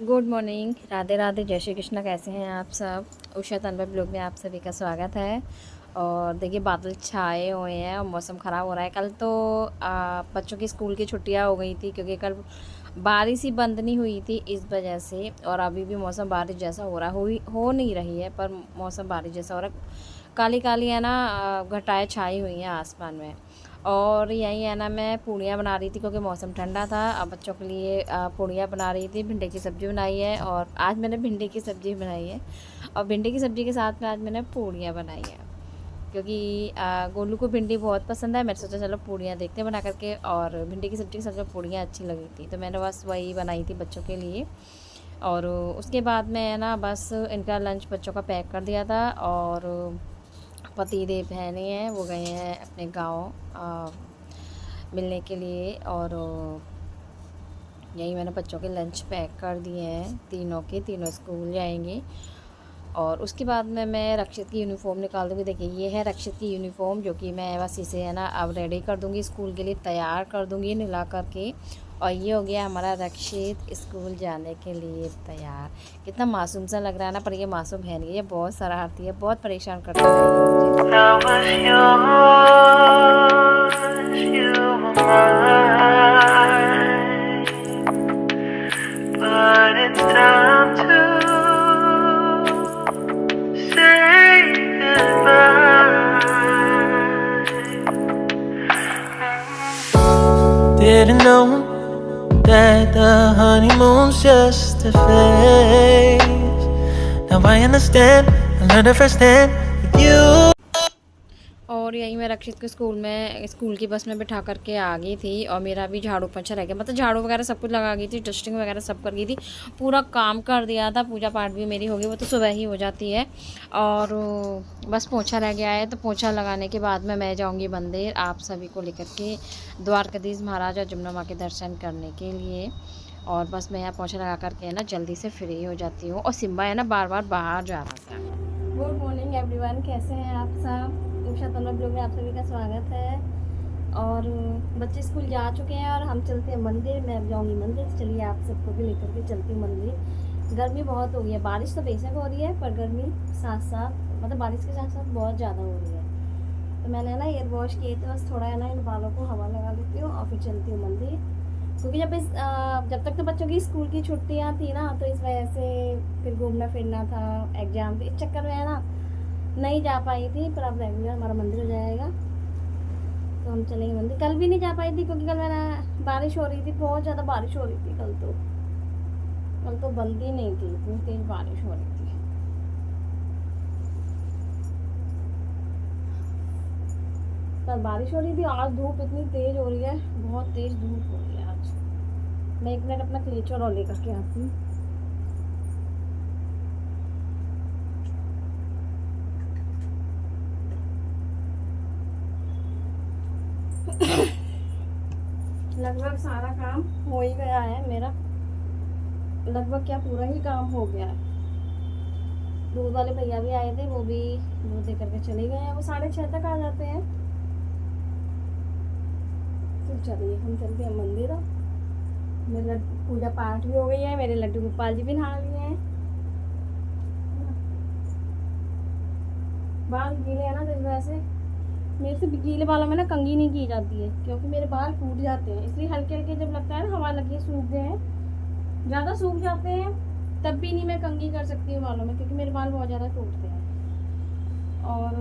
Good morning, Radhe Radhe, जय श्री कृष्णा। कैसे हैं आप सब। उषा तन्वर ब्लॉग में आप सभी का स्वागत है। और देखिए बादल छाए हुए हैं और मौसम ख़राब हो रहा है। कल तो बच्चों की स्कूल की छुट्टियां हो गई थी क्योंकि कल बारिश ही बंद नहीं हुई थी इस वजह से। और अभी भी मौसम बारिश जैसा हो रहा हो नहीं रही है, पर मौसम बारिश जैसा हो रहा है। काली काली है ना, घटाएं छाई हुई हैं आसमान में। और यही है ना, मैं पूड़ियाँ बना रही थी क्योंकि मौसम ठंडा था। अब बच्चों के लिए पूड़ियाँ बना रही थी। भिंडी की सब्ज़ी बनाई है और आज मैंने भिंडी की सब्ज़ी बनाई है। और भिंडी की सब्ज़ी के साथ में आज मैंने पूड़ियाँ बनाई हैं क्योंकि गोलू को भिंडी बहुत पसंद है। मैंने सोचा चलो पूड़ियाँ देखते हैं बना करके। और भिंडी की सब्ज़ी के साथ में पूड़ियाँ अच्छी लगी थी तो मैंने बस वही बनाई थी बच्चों के लिए। और उसके बाद में ना बस इनका लंच बच्चों का पैक कर दिया था। और पति देव है नहीं है, वो गए हैं अपने गाँव मिलने के लिए। और यही मैंने बच्चों के लंच पैक कर दिए हैं। तीनों स्कूल जाएंगे। और उसके बाद में मैं रक्षित की यूनिफ़ॉर्म निकाल दूँगी। देखिए ये है रक्षित की यूनिफ़ॉर्म जो कि मैं बस इसे है ना अब रेडी कर दूँगी, स्कूल के लिए तैयार कर दूँगी नहला करके। और ये हो गया हमारा रक्षित स्कूल जाने के लिए तैयार। कितना मासूम सा लग रहा है ना, पर ये मासूम है नहीं, ये बहुत शरारती है, बहुत परेशान करता Didn't know that the honeymoon's just a phase. Now I understand, I learned it firsthand with you. और यही मैं रक्षित को स्कूल की बस में बिठा करके आ गई थी। और मेरा भी झाड़ू पोछा रह गया, मतलब झाड़ू वगैरह सब कुछ लगा गई थी, डस्टिंग वगैरह सब कर गई थी, पूरा काम कर दिया था। पूजा पाठ भी मेरी हो गई, वो तो सुबह ही हो जाती है। और बस पोछा रह गया है, तो पोछा लगाने के बाद में मैं जाऊँगी मंदिर आप सभी को लेकर के द्वारकाधीश महाराज और जमुना माँ के दर्शन करने के लिए। और बस मैं यहाँ पोछा लगा करके ना जल्दी से फ्री हो जाती हूँ। और सिम्बा है ना बार बार बाहर जा रहा था। गुड मॉर्निंग एवरीवन, कैसे हैं आप सब। उषा तन्वर ब्लॉग में आप सभी का स्वागत है। और बच्चे स्कूल जा चुके हैं और हम चलते हैं मंदिर। मैं अब जाऊँगी मंदिर, चलिए आप सबको भी लेकर के चलती हूँ मंदिर। गर्मी बहुत हो गई है, बारिश तो बेशक हो रही है पर गर्मी साथ साथ, मतलब बारिश के साथ साथ बहुत ज़्यादा हो रही है। तो मैंने ना एयर वॉश किए थे, बस थोड़ा है ना इन बालों को हवा लगा लेती हूँ और फिर चलती हूँ मंदिर। क्योंकि जब तक तो बच्चों की स्कूल की छुट्टियाँ थी ना, तो इस वजह से फिर घूमना फिरना था, एग्ज़ाम के इस चक्कर में है ना नहीं जा पाई थी। पर अब रेगुलर हमारा मंदिर हो जाएगा तो हम चलेंगे मंदिर। कल भी नहीं जा पाई थी क्योंकि कल मैंने बारिश हो रही थी, बहुत ज़्यादा बारिश हो रही थी। कल तो बंद ही नहीं थी, इतनी तेज़ बारिश हो रही थी। कल बारिश हो रही थी, आज धूप इतनी तेज़ हो रही है, बहुत तेज़ धूप हो रही है आज। मैं 1 मिनट अपना क्लेचर और लेकर के आती हूँ। लगभग सारा काम हो ही गया है मेरा, लगभग क्या पूरा ही काम हो गया है। दूध वाले भैया भी आए थे, वो भी दूध दे करके चले गए हैं, वो 6:30 तक आ जाते हैं। तो चलिए हम चलते हैं मंदिर। मेरा पूजा पाठ भी हो गई है, मेरे लड्डू गोपाल जी भी नहा लिए हैं। बाल गीले है ना, तो इस वजह से मेरे से गीले बालों में ना कंघी नहीं की जाती है क्योंकि मेरे बाल टूट जाते हैं। इसलिए हल्के हल्के जब लगता है ना हवा लगी सूख गए हैं, ज़्यादा सूख जाते हैं तब भी नहीं मैं कंघी कर सकती हूँ बालों में, क्योंकि मेरे बाल बहुत ज़्यादा टूटते हैं। और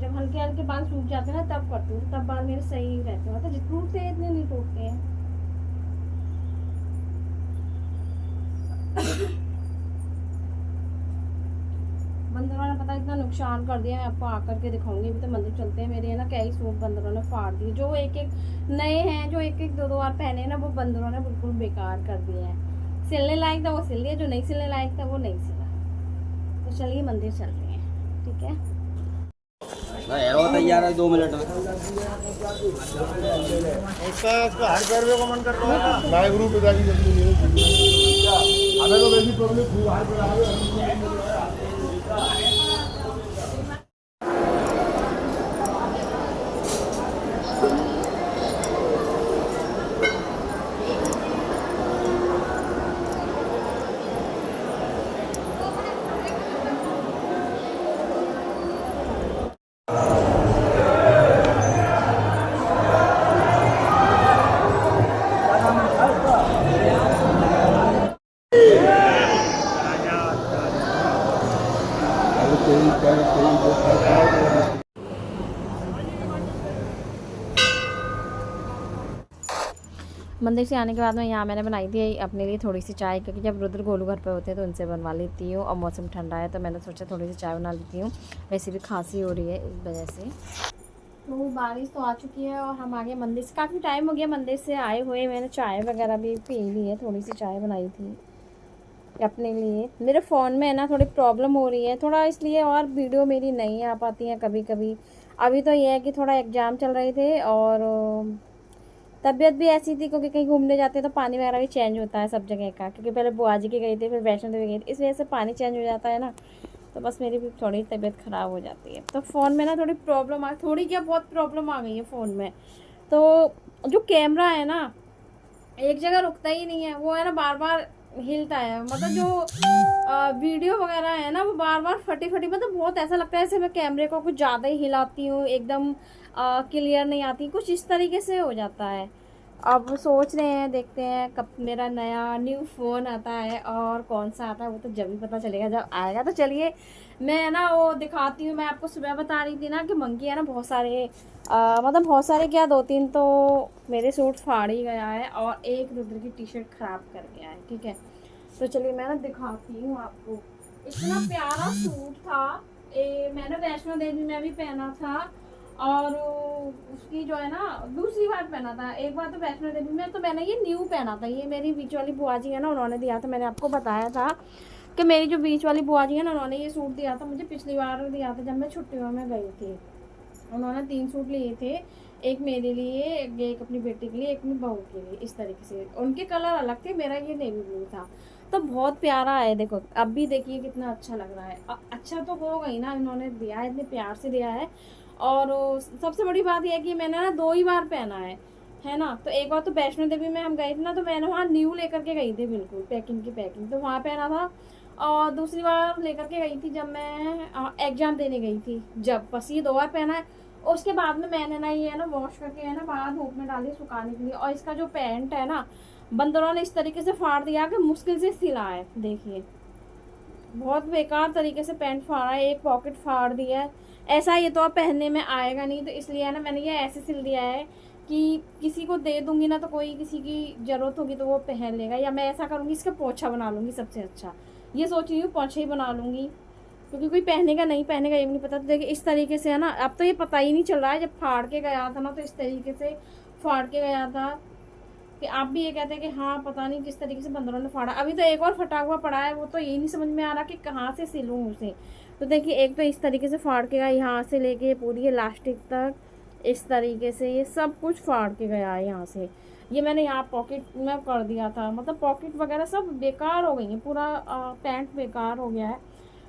जब हल्के हल्के बाल सूख जाते हैं ना तब करती हूँ, तब बाल मेरे सही रहते हैं, मतलब टूटते हैं इतने नहीं टूटते हैं। बंदरों ने पता इतना नुकसान कर दिया है, आपको आकर के दिखाऊंगी। अभी तो मंदिर चलते हैं। मेरे है ना कई सूट बंदरों ने फाड़ दिए, जो एक एक नए हैं, जो एक एक दो दो बार पहने हैं ना, वो बंदरों ने बिल्कुल बेकार कर दिए हैं। सिलने लायक था वो सिल लिया, जो नहीं सिलने लायक था वो नहीं सिला। तो चलिए मंदिर चल रहे हैं, ठीक है। तैयार है 2 मिनट में। इसका हर पैरवे को मन कर रहा है ना लाइव ग्रुप पे जाके जल्दी अबे तो वैसी प्रॉब्लम हर पर आ गई। मंदिर से आने के बाद में यहाँ मैंने बनाई थी अपने लिए थोड़ी सी चाय, क्योंकि जब रुद्र गोलू घर पे होते हैं तो उनसे बनवा लेती हूँ, और मौसम ठंडा है तो मैंने सोचा थोड़ी सी चाय बना लेती हूँ। वैसे भी खांसी हो रही है इस वजह से। तो बारिश तो आ चुकी है और हम आ गए मंदिर से। काफ़ी टाइम हो गया मंदिर से आए हुए, मैंने चाय वगैरह भी पी ली है, थोड़ी सी चाय बनाई थी अपने लिए। मेरे फ़ोन में है ना थोड़ी प्रॉब्लम हो रही है थोड़ा, इसलिए और वीडियो मेरी नहीं आ पाती हैं कभी कभी। अभी तो ये है कि थोड़ा एग्ज़ाम चल रहे थे और तबीयत भी ऐसी थी, क्योंकि कहीं घूमने जाते हैं तो पानी वगैरह भी चेंज होता है सब जगह का, क्योंकि पहले बुआ जी के गई थी, फिर वैष्णो देवी गई थी, इस वजह से पानी चेंज हो जाता है ना, तो बस मेरी भी थोड़ी तबीयत ख़राब हो जाती है। तो फ़ोन में ना थोड़ी प्रॉब्लम थोड़ी क्या बहुत प्रॉब्लम आ गई है फ़ोन में। तो जो कैमरा है ना एक जगह रुकता ही नहीं है, वो है ना बार बार हिलता है, मतलब जो वीडियो वगैरह है ना वो बार बार फटी फटी, मतलब बहुत ऐसा लगता है जैसे मैं कैमरे को कुछ ज़्यादा ही हिलाती हूँ, एकदम क्लियर नहीं आती, कुछ इस तरीके से हो जाता है। अब सोच रहे हैं, देखते हैं कब मेरा नया न्यू फ़ोन आता है, और कौन सा आता है वो तो जब ही पता चलेगा, जब आएगा। तो चलिए मैं ना वो दिखाती हूँ। मैं आपको सुबह बता रही थी ना कि मंकी है ना बहुत सारे मतलब बहुत सारे क्या 2-3 तो मेरे सूट फाड़ ही गया है, और एक रुद्र की टी शर्ट ख़राब कर गया है, ठीक है। तो चलिए मैं ना दिखाती हूँ आपको। इतना प्यारा सूट था, मैंने वैष्णो देवी में भी पहना था, और उसकी जो है ना दूसरी बार पहना था। एक बार तो वैष्णो देवी में तो मैंने ये न्यू पहना था, ये मेरी बीच वाली बुआ जी है ना उन्होंने दिया था। मैंने आपको बताया था कि मेरी जो बीच वाली बुआ जी है ना उन्होंने ये सूट दिया था मुझे, पिछली बार दिया था जब मैं छुट्टियों में गई थी। उन्होंने 3 सूट लिए थे, एक मेरे लिए, एक अपनी बेटी के लिए, एक अपनी बहू के लिए, इस तरीके से। उनके कलर अलग थे, मेरा ये नेवी ब्लू था। तो बहुत प्यारा है, देखो अब भी देखिए कितना अच्छा लग रहा है। अच्छा तो हो गई ना, इन्होंने दिया है, इतने प्यार से दिया है। और सबसे बड़ी बात यह है कि मैंने ना 2 ही बार पहना है ना। तो एक बार तो वैष्णो देवी में हम गए थे ना, तो मैंने वहाँ न्यू लेकर के गई थी, बिल्कुल पैकिंग की पैकिंग, तो वहाँ पहना था। और दूसरी बार लेकर के गई थी जब मैं एग्ज़ाम देने गई थी, जब बस ये 2 बार पहना है। उसके बाद में मैंने ना ये है ना वॉश करके है ना बाहर धूप में डाली सुखाने के लिए। और इसका जो पैंट है ना बंदरों ने इस तरीके से फाड़ दिया कि मुश्किल से सिला है, देखिए बहुत बेकार तरीके से पैंट फाड़ा है, एक पॉकेट फाड़ दिया है। ऐसा ये तो अब पहनने में आएगा नहीं, तो इसलिए है ना मैंने ये ऐसे सिल दिया है कि किसी को दे दूंगी ना, तो कोई किसी की ज़रूरत होगी तो वो पहन लेगा, या मैं ऐसा करूँगी इसका पोछा बना लूँगी। सबसे अच्छा ये सोच रही हूँ पोछा ही बना लूँगी, क्योंकि कोई पहनेगा नहीं पहनेगा ये भी नहीं पता। तो देखिए इस तरीके से है ना, अब तो ये पता ही नहीं चल रहा है, जब फाड़ के गया था ना तो इस तरीके से फाड़ के गया था कि आप भी ये कहते हैं कि हाँ पता नहीं किस तरीके से बंदरों ने फाड़ा। अभी तो एक और फटा हुआ पड़ा है, वो तो यही नहीं समझ में आ रहा कि कहाँ से सिलूँ उसे। तो देखिए एक तो इस तरीके से फाड़ के गया, यहाँ से लेके पूरी इलास्टिक तक इस तरीके से ये सब कुछ फाड़ के गया है यहाँ से। ये मैंने यहाँ पॉकेट में कर दिया था, मतलब पॉकेट वगैरह सब बेकार हो गई है, पूरा पैंट बेकार हो गया है।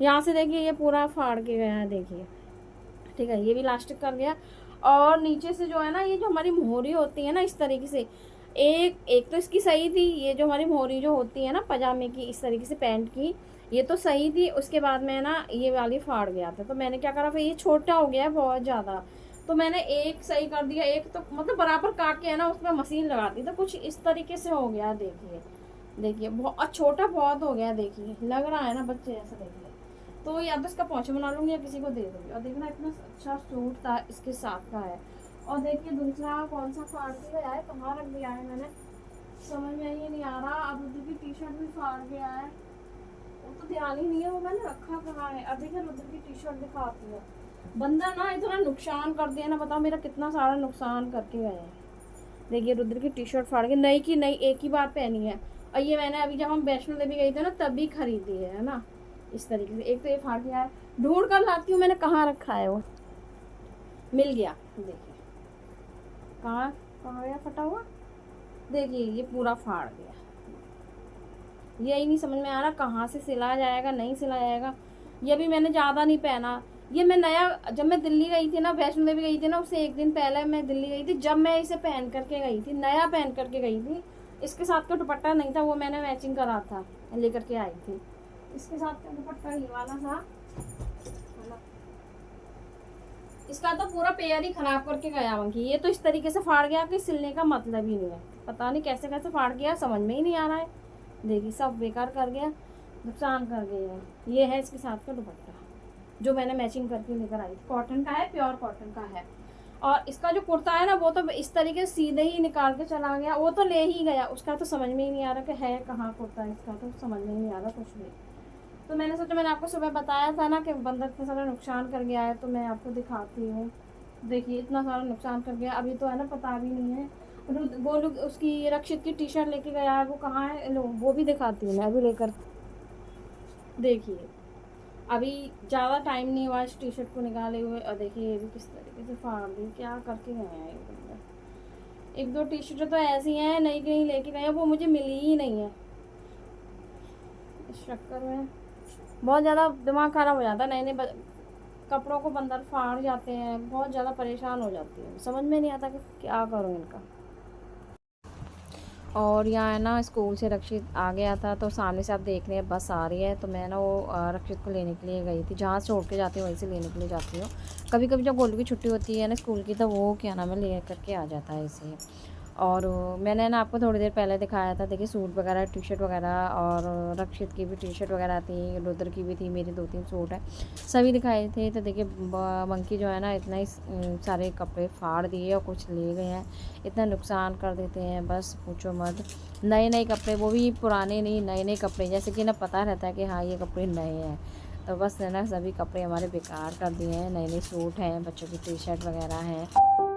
यहाँ से देखिए ये पूरा फाड़ के गया है, देखिए ठीक है, ये भी इलास्टिक कर गया। और नीचे से जो है ना ये जो हमारी मोहरी होती है ना इस तरीके से, एक तो इसकी सही थी, ये जो हमारी मोहरी जो होती है ना पजामे की इस तरीके से पैंट की, ये तो सही थी। उसके बाद में ना ये वाली फाड़ गया था, तो मैंने क्या करा, फिर ये छोटा हो गया है बहुत ज़्यादा, तो मैंने एक सही कर दिया, एक तो मतलब बराबर काट के है ना उसमें मशीन लगा दी, तो कुछ इस तरीके से हो गया। देखिए बहुत छोटा बहुत हो गया, देखिए लग रहा है ना बच्चे ऐसा, देखिए। तो या तो इसका पोंछा बना लूँगी या किसी को दे दूँगी। और देखना इतना अच्छा सूट था इसके साथ का है। और देखिए दूसरा कौन सा फाड़ के गया है, कहाँ रख दिया है मैंने, समझ में ये नहीं आ रहा। अब रुद्र की टी शर्ट भी फाड़ गया है, वो तो ध्यान ही नहीं है वो मैंने रखा कहाँ है। अब देखिए रुद्र की टी शर्ट दिखाती है, बंदा ना इतना नुकसान कर दिया ना, बताओ मेरा कितना सारा नुकसान करके गए हैं। देखिए रुद्र की टी शर्ट फाड़ के, नई की नई एक ही बार पहनी है। और ये मैंने अभी जब हम वैष्णो देवी गए थे ना तभी खरीदी है ना इस तरीके से। एक तो ये फाड़ गया है, ढूंढ कर लाती हूँ मैंने कहाँ रखा है, वो मिल गया। देखिए कहाँ कहाँ गया फटा हुआ, देखिए ये पूरा फाड़ गया। यही नहीं समझ में आ रहा कहाँ से सिला जाएगा नहीं सिला जाएगा। ये भी मैंने ज़्यादा नहीं पहना, ये मैं नया, जब मैं दिल्ली गई थी ना वैष्णो देवी गई थी ना उससे एक दिन पहले मैं दिल्ली गई थी, जब मैं इसे पहन करके गई थी, नया पहन करके गई थी। इसके साथ का दुपट्टा नहीं था, वो मैंने मैचिंग करा था, लेकर के आई थी। इसके साथ का दुपट्टा ये वाला था, इसका तो पूरा पेयर ही खराब करके गया मंकी। ये तो इस तरीके से फाड़ गया कि सिलने का मतलब ही नहीं है, पता नहीं कैसे कैसे फाड़ गया, समझ में ही नहीं आ रहा है। देखिए सब बेकार कर गया, नुकसान कर गया। ये है इसके साथ का दुपट्टा जो मैंने मैचिंग करके लेकर आई थी, कॉटन का है, प्योर कॉटन का है। और इसका जो कुर्ता है ना वो तो इस तरीके से सीधे ही निकाल के चला गया, वो तो ले ही गया, उसका तो समझ में ही नहीं आ रहा कि है कहाँ कुर्ता, इसका तो समझ में ही नहीं आ रहा कुछ भी। तो मैंने सोचा, मैंने आपको सुबह बताया था ना कि बंदर इतना सारा नुकसान कर गया है, तो मैं आपको दिखाती हूँ। देखिए इतना सारा नुकसान कर गया, अभी तो है ना पता भी नहीं है। वो लोग उसकी रक्षित की टी शर्ट लेके गया है, वो कहाँ है, लो वो भी दिखाती हूँ मैं अभी लेकर। देखिए अभी ज़्यादा टाइम नहीं हुआ इस टी शर्ट को निकाले हुए, और देखिए ये भी किस तरीके से फाड़ दी, क्या करके गए हैं ये बंदर। एक दो टी शर्टें तो ऐसी हैं नई कहीं लेके गए हैं, वो मुझे मिली ही नहीं है। इस चक्कर में बहुत ज़्यादा दिमाग ख़राब हो जाता है, नए नए कपड़ों को बंदर फाड़ जाते हैं, बहुत ज़्यादा परेशान हो जाती है, समझ में नहीं आता कि क्या करूँ इनका। और यहाँ है ना स्कूल से रक्षित आ गया था, तो सामने से आप देख रहे हैं बस आ रही है, तो मैं ना वो रक्षित को लेने के लिए गई थी, जहाँ से छोड़ के जाती हूँ वहीं से लेने के लिए जाती हूँ। कभी कभी जब गोलू की छुट्टी होती है ना स्कूल की, तो वो क्या नाम है ले करके आ जाता है इसे। और मैंने ना आपको थोड़ी देर पहले दिखाया था, देखिए सूट वगैरह टी शर्ट वगैरह, और रक्षित की भी टी शर्ट वगैरह थी, रुद्र की भी थी, मेरी 2-3 सूट है, सभी दिखाए थे। तो देखिए मंकी जो है ना इतना ही सारे कपड़े फाड़ दिए और कुछ ले गए हैं, इतना नुकसान कर देते हैं बस पूछो मत। नए नए कपड़े, वो भी पुराने नहीं, नए नए कपड़े, जैसे कि ना पता रहता है कि हाँ ये कपड़े नए हैं, तो बस है ना सभी कपड़े हमारे बेकार कर दिए हैं। नए नए सूट हैं, बच्चों की टी शर्ट वगैरह हैं।